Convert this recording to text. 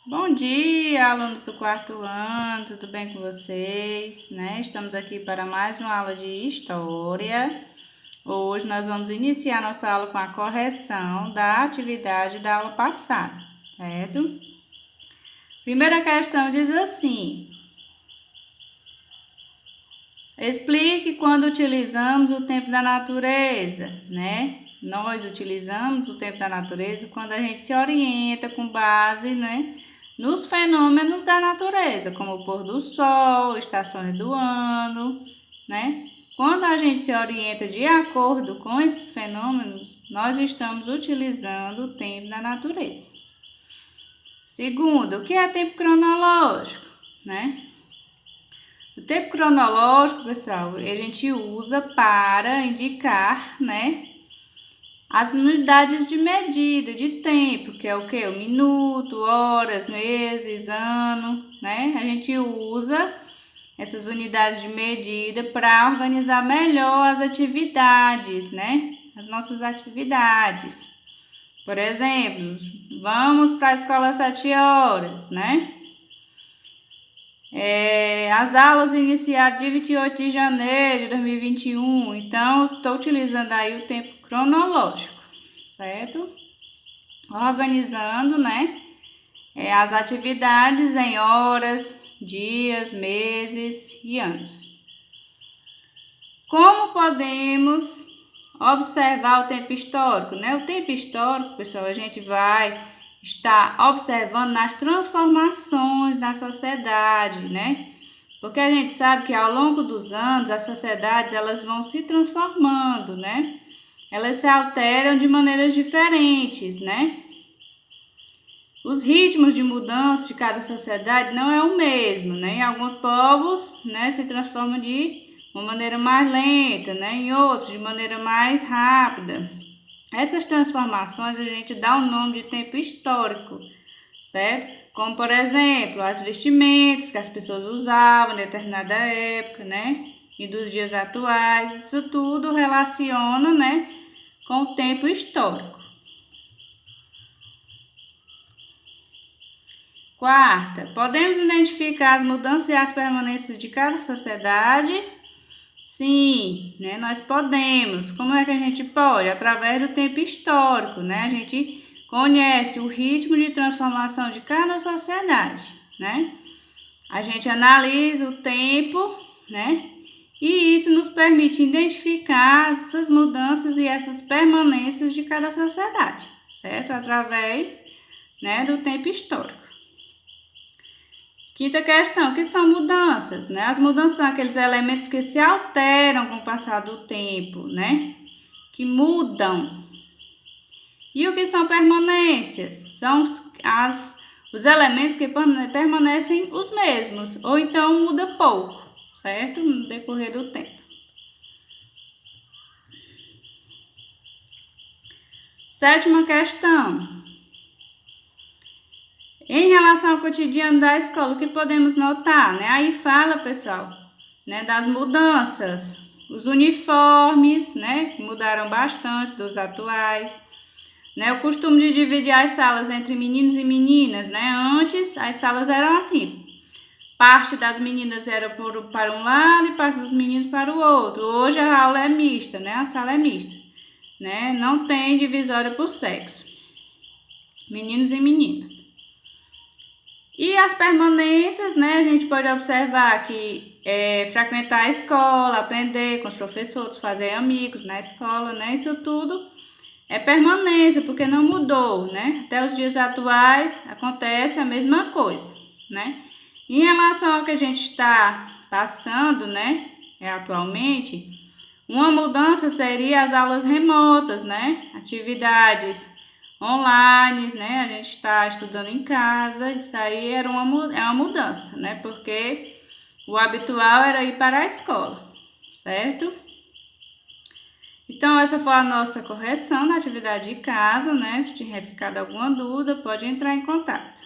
Bom dia, alunos do quarto ano, tudo bem com vocês? Estamos aqui para mais uma aula de História. Hoje nós vamos iniciar nossa aula com a correção da atividade da aula passada, certo? Primeira questão diz assim: explique quando utilizamos o tempo da natureza, Nós utilizamos o tempo da natureza quando a gente se orienta com base, nos fenômenos da natureza, como o pôr do sol, estações do ano, Quando a gente se orienta de acordo com esses fenômenos, nós estamos utilizando o tempo da natureza. Segundo, o que é tempo cronológico, O tempo cronológico, pessoal, a gente usa para indicar, as unidades de medida de tempo, que é o quê? O minuto, horas, meses, ano, A gente usa essas unidades de medida para organizar melhor as atividades, As nossas atividades. Por exemplo, vamos para a escola às 7 horas, As aulas iniciaram dia 28 de janeiro de 2021, então estou utilizando aí o tempo cronológico, certo? Organizando, as atividades em horas, dias, meses e anos. Como podemos observar o tempo histórico, O tempo histórico, pessoal, a gente vai estar observando nas transformações da sociedade, Porque a gente sabe que ao longo dos anos as sociedades elas vão se transformando, Elas se alteram de maneiras diferentes, Os ritmos de mudança de cada sociedade não é o mesmo, Em alguns povos, se transformam de uma maneira mais lenta, Em outros de maneira mais rápida. Essas transformações a gente dá o nome de tempo histórico, certo? Como, por exemplo, as vestimentas que as pessoas usavam em determinada época, E dos dias atuais. Isso tudo relaciona, com o tempo histórico. Quarta, podemos identificar as mudanças e as permanências de cada sociedade? Sim, nós podemos. Como é que a gente pode? Através do tempo histórico, A gente conhece o ritmo de transformação de cada sociedade, A gente analisa o tempo, E isso nos permite identificar essas mudanças e essas permanências de cada sociedade, certo? Através, do tempo histórico. Quinta questão, o que são mudanças? As mudanças são aqueles elementos que se alteram com o passar do tempo, Que mudam. E o que são permanências? São os elementos que permanecem os mesmos, ou então muda pouco, certo? No decorrer do tempo. Sétima questão. Em relação ao cotidiano da escola, o que podemos notar, Aí fala, pessoal, das mudanças. Os uniformes, que mudaram bastante dos atuais. O costume de dividir as salas entre meninos e meninas, Antes, as salas eram assim. Parte das meninas era para um lado e parte dos meninos para o outro. Hoje a aula é mista, A sala é mista, Não tem divisória por sexo. Meninos e meninas. E as permanências, A gente pode observar que frequentar a escola, aprender com os professores, fazer amigos na escola, Isso tudo é permanência, porque não mudou, Até os dias atuais acontece a mesma coisa, Em relação ao que a gente está passando, atualmente, uma mudança seria as aulas remotas, Atividades online, A gente está estudando em casa, isso aí é uma mudança, Porque o habitual era ir para a escola, certo? Então, essa foi a nossa correção na atividade de casa, Se tiver ficado alguma dúvida, pode entrar em contato.